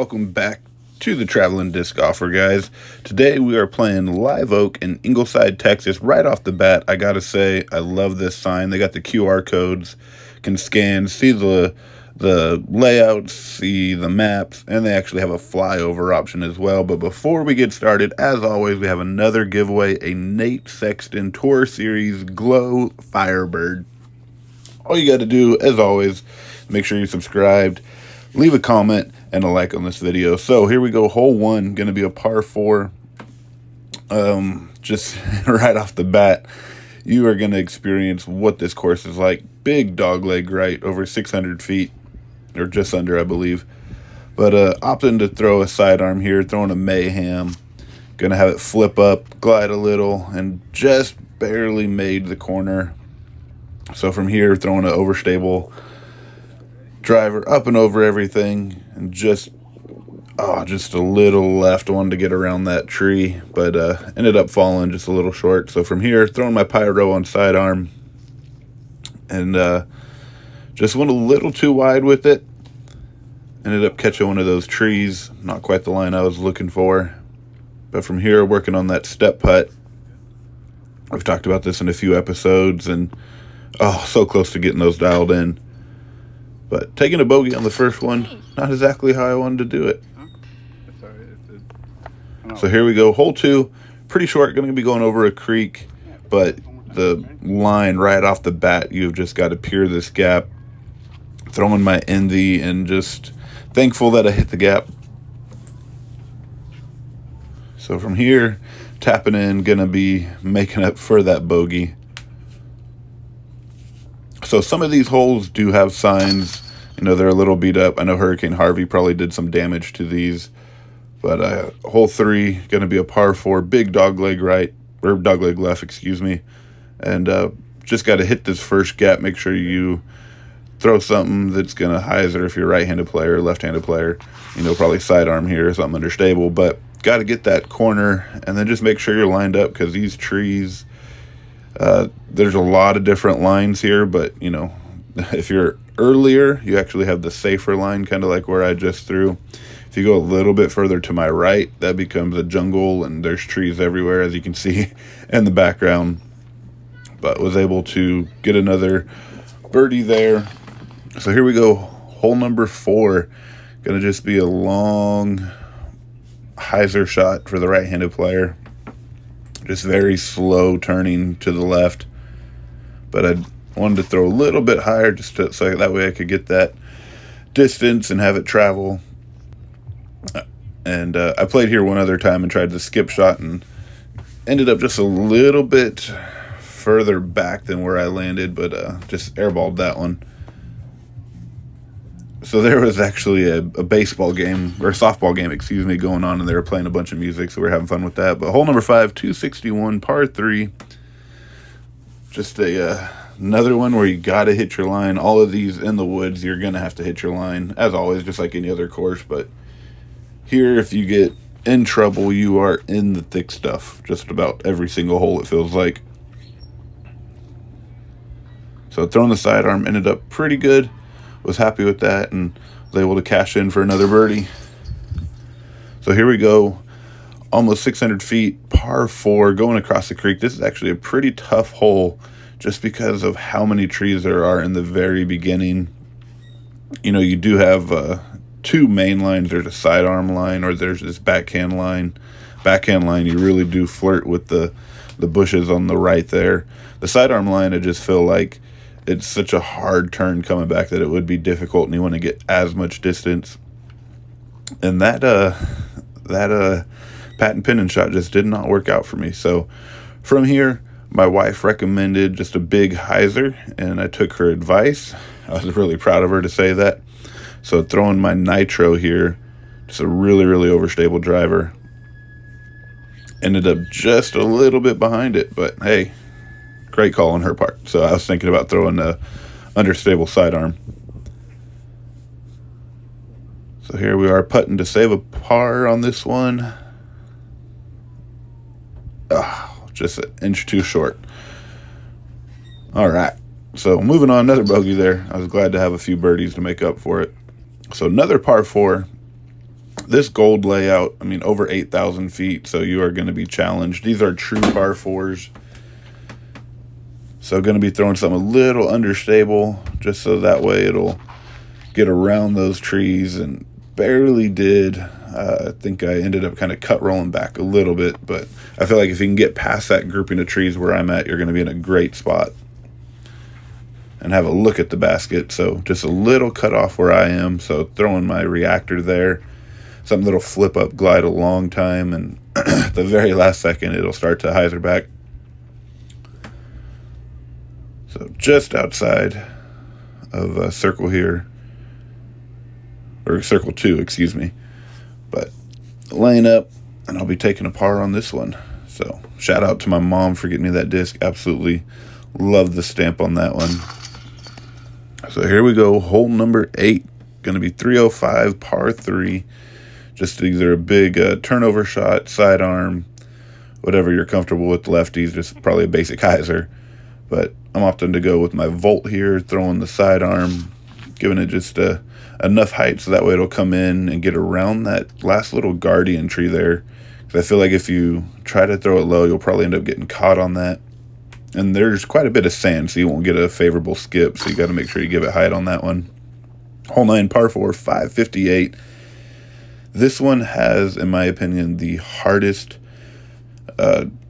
welcome back to the Traveling Disc Golfer, guys. Today we are playing Live Oak in Ingleside, Texas. Right off the bat, I gotta say, I love this sign. They got the QR codes, can scan, see the layouts, see the maps, and they actually have a flyover option as well. But before we get started, as always, we have another giveaway, a Nate Sexton Tour Series Glow Firebird. All you got to do, as always, make sure you're subscribed, leave a comment, and a like on this video. So here we go, hole one, going to be a par 4. Just right off the bat, you are going to experience what this course is like. Big dogleg right, over 600 feet, or just under, I believe. But opting to throw a sidearm here, throwing a mayhem. Going to have it flip up, glide a little, and just barely made the corner. So from here, throwing an overstable driver up and over everything, and just a little left. Wanted to get around that tree, but ended up falling just a little short. So from here, throwing my pyro on sidearm, and just went a little too wide with it. Ended up catching one of those trees. Not quite the line I was looking for. But from here, working on that step putt. I've talked about this in a few episodes, and so close to getting those dialed in. But taking a bogey on the first one, not exactly how I wanted to do it. So here we go, hole 2, pretty short, going to be going over a creek, but the line right off the bat, you've just got to peer this gap. Throwing my envy and just thankful that I hit the gap. So from here, tapping in, going to be making up for that bogey. So some of these holes do have signs, they're a little beat up. I know Hurricane Harvey probably did some damage to these, but hole 3, going to be a par 4, big dogleg right, or dogleg left, excuse me. And just got to hit this first gap, make sure you throw something that's going to hyzer if you're a right-handed player or left-handed player. Probably sidearm here, something understable, but got to get that corner, and then just make sure you're lined up, because these trees, there's a lot of different lines here, but if you're earlier, you actually have the safer line, kind of like where I just threw. If you go a little bit further to my right, that becomes a jungle, and there's trees everywhere, as you can see in the background. But was able to get another birdie there. So here we go, hole number 4. Gonna just be a long hyzer shot for the right-handed player. Just very slow turning to the left, but I wanted to throw a little bit higher so that way I could get that distance and have it travel. And I played here one other time and tried the skip shot and ended up just a little bit further back than where I landed, but just airballed that one. So there was actually a baseball game, or a softball game, excuse me, going on, and they were playing a bunch of music, so we were having fun with that. But hole number 5, 261, par 3. Just another one where you got to hit your line. All of these in the woods, you're going to have to hit your line, as always, just like any other course. But here, if you get in trouble, you are in the thick stuff. Just about every single hole, it feels like. So throwing the sidearm ended up pretty good. Was happy with that and was able to cash in for another birdie. So here we go, almost 600 feet, par 4, going across the creek. This is actually a pretty tough hole just because of how many trees there are in the very beginning. You do have 2 main lines. There's a sidearm line, or there's this backhand line. Backhand line, you really do flirt with the bushes on the right there. The sidearm line, I just feel like it's such a hard turn coming back that it would be difficult, and you want to get as much distance. And that patent pinning shot just did not work out for me. So from here, my wife recommended just a big hyzer, and I took her advice. I was really proud of her to say that. So throwing my nitro here, just a really, really overstable driver. Ended up just a little bit behind it, but hey, great call on her part. So I was thinking about throwing a understable sidearm. So here we are putting to save a par on this one. Just an inch too short. All right. So moving on, another bogey there. I was glad to have a few birdies to make up for it. So another par 4. This gold layout, I mean, over 8,000 feet, so you are going to be challenged. These are true par fours. So going to be throwing something a little understable, just so that way it'll get around those trees, and barely did. I think I ended up kind of cut rolling back a little bit, but I feel like if you can get past that grouping of trees where I'm at, you're going to be in a great spot. And have a look at the basket. So just a little cut off where I am. So throwing my reactor there, something that'll flip up, glide a long time, and at the very last second it'll start to hyzer back. So just outside of circle here, or circle 2, excuse me. But laying up, and I'll be taking a par on this one. So shout out to my mom for getting me that disc. Absolutely love the stamp on that one. So here we go, hole number 8. Going to be 305, par 3. Just either a big turnover shot, sidearm, whatever you're comfortable with. Lefties, just probably a basic hyzer. But I'm opting to go with my volt here, throwing the sidearm, giving it just enough height so that way it'll come in and get around that last little guardian tree there. Because I feel like if you try to throw it low, you'll probably end up getting caught on that. And there's quite a bit of sand, so you won't get a favorable skip. So you got to make sure you give it height on that one. Hole 9, par 4, 558. This one has, in my opinion, the hardest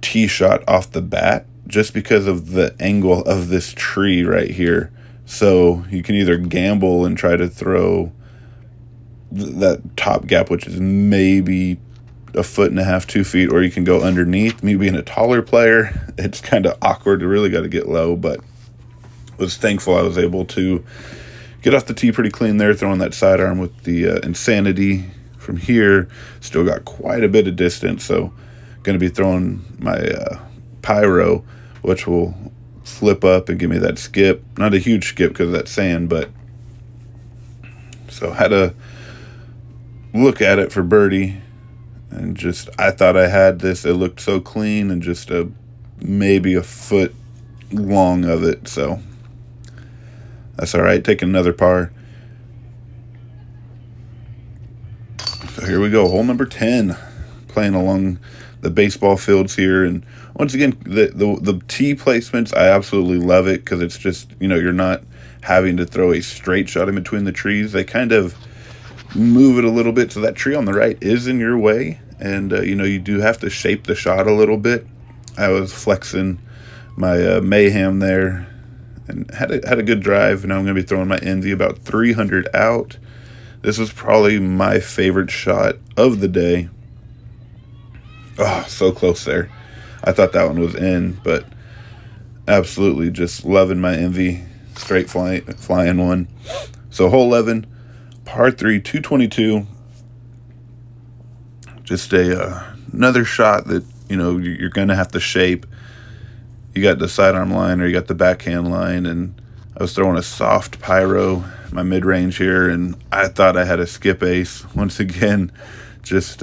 tee shot off the bat, just because of the angle of this tree right here. So you can either gamble and try to throw that top gap, which is maybe 1.5 feet, 2 feet, or you can go underneath. Me being a taller player, it's kind of awkward. You really got to get low, but was thankful I was able to get off the tee pretty clean there, throwing that sidearm with the Insanity. From here, still got quite a bit of distance, so going to be throwing my Pyro, which will flip up and give me that skip. Not a huge skip because of that sand, but so had to look at it for birdie. And just, I thought I had this. It looked so clean, and just maybe a foot long of it. So that's all right. Taking another par. So here we go. Hole number 10. Playing along the baseball fields here. And once again, the tee placements, I absolutely love it because it's just, you're not having to throw a straight shot in between the trees. They kind of move it a little bit so that tree on the right is in your way. And, you do have to shape the shot a little bit. I was flexing my Mayhem there and had a good drive. And I'm going to be throwing my Envy about 300 out. This was probably my favorite shot of the day. Oh, so close there. I thought that one was in, but absolutely just loving my Envy. Straight flying one. So hole 11, par 3, 222. Just another shot that, you're going to have to shape. You got the sidearm line or you got the backhand line, and I was throwing a soft Pyro, my mid-range here, and I thought I had a skip ace. Once again, just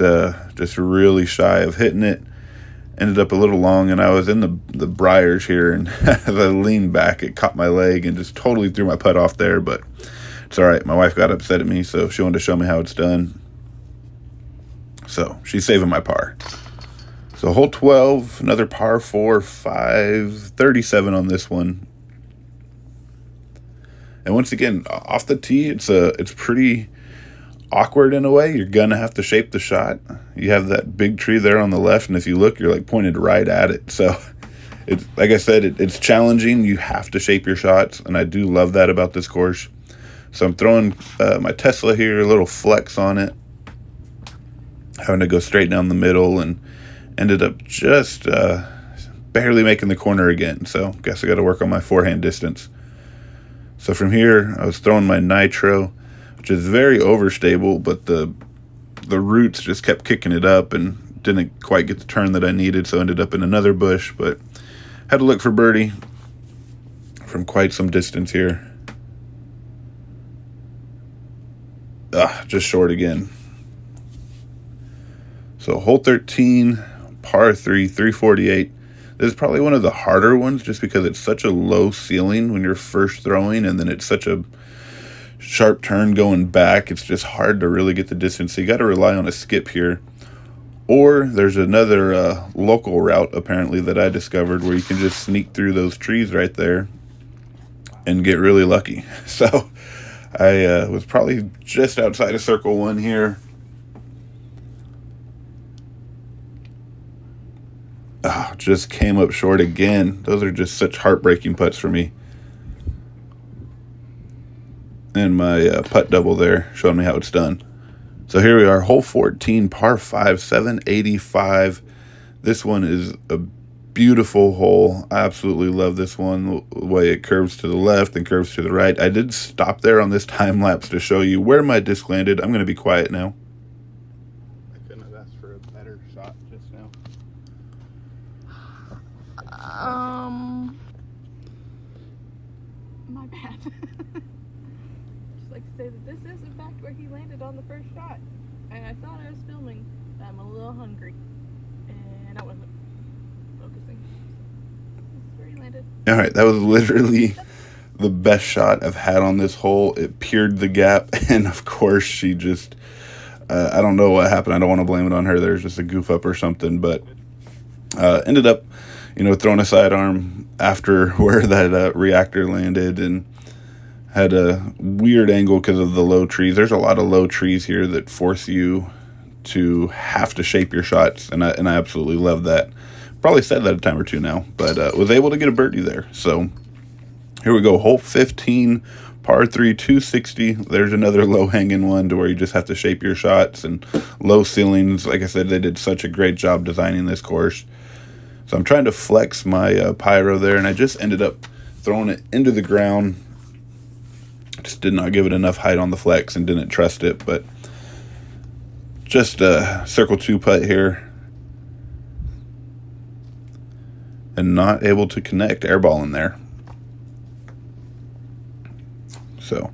really shy of hitting it. Ended up a little long, and I was in the briars here, and as I leaned back, it caught my leg and just totally threw my putt off there, but it's all right. My wife got upset at me, so she wanted to show me how it's done. So she's saving my par. So hole 12, another par 4, 537 on this one. And once again, off the tee, it's pretty awkward in a way. You're gonna have to shape the shot. You have that big tree there on the left, and if you look, you're like pointed right at it. So it's, like I said, it's challenging. You have to shape your shots, and I do love that about this course. So I'm throwing my Tesla here, a little flex on it, having to go straight down the middle, and ended up just barely making the corner again. So guess I got to work on my forehand distance. So from here, I was throwing my Nitro, which is very overstable, but the roots just kept kicking it up and didn't quite get the turn that I needed, so ended up in another bush, but had to look for birdie from quite some distance here. Just short again. So hole 13, par 3, 348. This is probably one of the harder ones just because it's such a low ceiling when you're first throwing, and then it's such a sharp turn going back. It's just hard to really get the distance. So you got to rely on a skip here. Or there's another local route, apparently, that I discovered where you can just sneak through those trees right there and get really lucky. So I was probably just outside of circle one here. Just came up short again. Those are just such heartbreaking putts for me. And my putt double there showing me how it's done. So here we are, hole 14, par 5, 785. This one is a beautiful hole. I absolutely love this one, the way it curves to the left and curves to the right. I did stop there on this time lapse to show you where my disc landed. I'm going to be quiet now. I couldn't have asked for a better shot just now. My bad. Just like to say that this is in fact where he landed on the first shot. And I thought I was filming. I'm a little hungry. And I wasn't focusing. This is where he landed. Alright, that was literally the best shot I've had on this hole. It peered the gap, and of course she just, I don't know what happened. I don't want to blame it on her. There's just a goof up or something, but ended up, throwing a sidearm after where that reactor landed, and had a weird angle because of the low trees. There's a lot of low trees here that force you to have to shape your shots, and I absolutely love that. Probably said that a time or two now, but was able to get a birdie there. So here we go, hole 15, par 3, 260. There's another low-hanging one to where you just have to shape your shots, and low ceilings. Like I said, they did such a great job designing this course. So I'm trying to flex my pyro there, and I just ended up throwing it into the ground. Just did not give it enough height on the flex and didn't trust it, but just a circle 2 putt here. And not able to connect, airball in there. So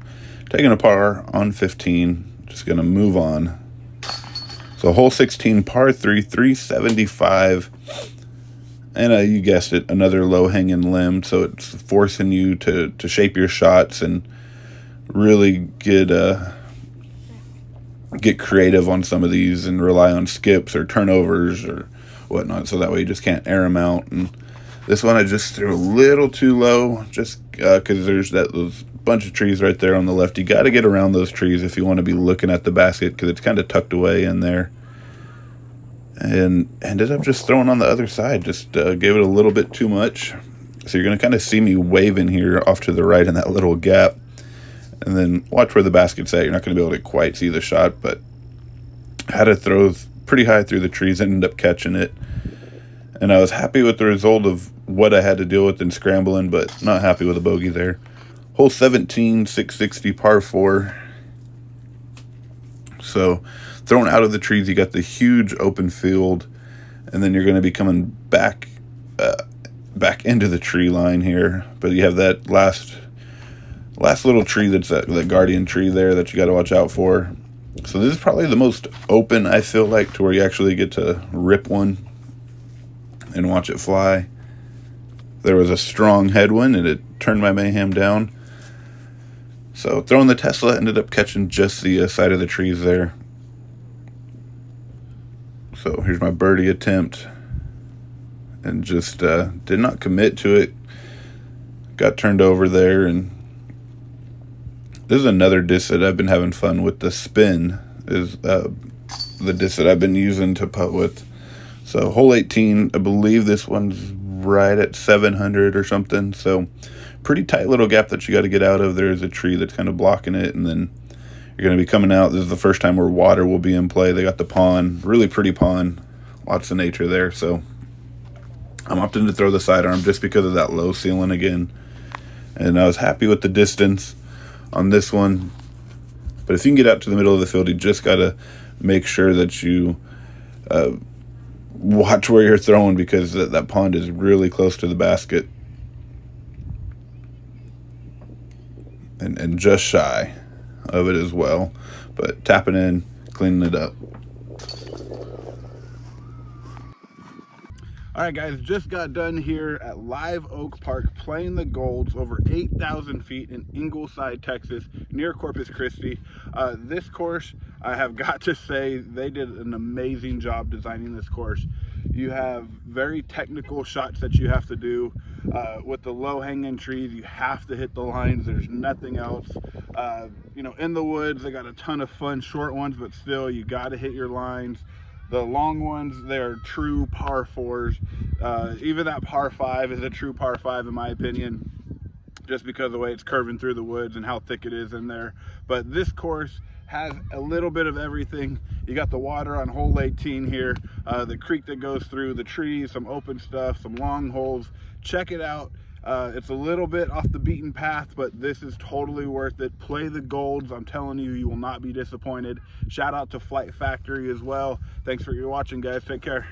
taking a par on 15, just going to move on. So hole 16, par 3, 375. And you guessed it, another low-hanging limb. So it's forcing you to shape your shots and really get creative on some of these and rely on skips or turnovers or whatnot. So that way you just can't air them out. And this one I just threw a little too low, just because there's those bunch of trees right there on the left. You got to get around those trees if you want to be looking at the basket, because it's kind of tucked away in there. And ended up just throwing on the other side, just gave it a little bit too much. So you're going to kind of see me waving here off to the right in that little gap. And then watch where the basket's at. You're not going to be able to quite see the shot, but I had to throw pretty high through the trees, ended up catching it. And I was happy with the result of what I had to deal with in scrambling, but not happy with the bogey there. Hole 17, 660, par 4. So thrown out of the trees, you got the huge open field, and then you're going to be coming back into the tree line here. But you have that last little tree that's that guardian tree there that you got to watch out for. So this is probably the most open, I feel like, to where you actually get to rip one and watch it fly. There was a strong headwind, and it turned my mayhem down. So throwing the Tesla, ended up catching just the side of the trees there. So here's my birdie attempt, and just did not commit to it. Got turned over there, and this is another disc that I've been having fun with. The spin is the disc that I've been using to putt with. So hole 18, I believe this one's right at 700 or something. So pretty tight little gap that you got to get out of. There's a tree that's kind of blocking it, and then you're going to be coming out. This is the first time where water will be in play. They got the pond, really pretty pond, lots of nature there. So I'm opting to throw the sidearm just because of that low ceiling again. And I was happy with the distance on this one. But if you can get out to the middle of the field, you just got to make sure that you watch where you're throwing, because that pond is really close to the basket. And just shy of it as well. But tapping in, cleaning it up. All right, guys, just got done here at Live Oak Park playing the Golds over 8,000 feet in Ingleside, Texas, near Corpus Christi. This course, I have got to say, they did an amazing job designing this course. You have very technical shots that you have to do. With the low-hanging trees, you have to hit the lines. There's nothing else. You know, in the woods, they got a ton of fun short ones, but still, you got to hit your lines. The long ones, they're true par fours. Even that par five is a true par five in my opinion, just because of the way it's curving through the woods and how thick it is in there. But this course has a little bit of everything. You got the water on hole 18 here, the creek that goes through, the trees, some open stuff, some long holes. Check it out. It's a little bit off the beaten path, but this is totally worth it. Play the Golds. I'm telling you, you will not be disappointed. Shout out to Flight Factory as well. Thanks for watching, guys. Take care.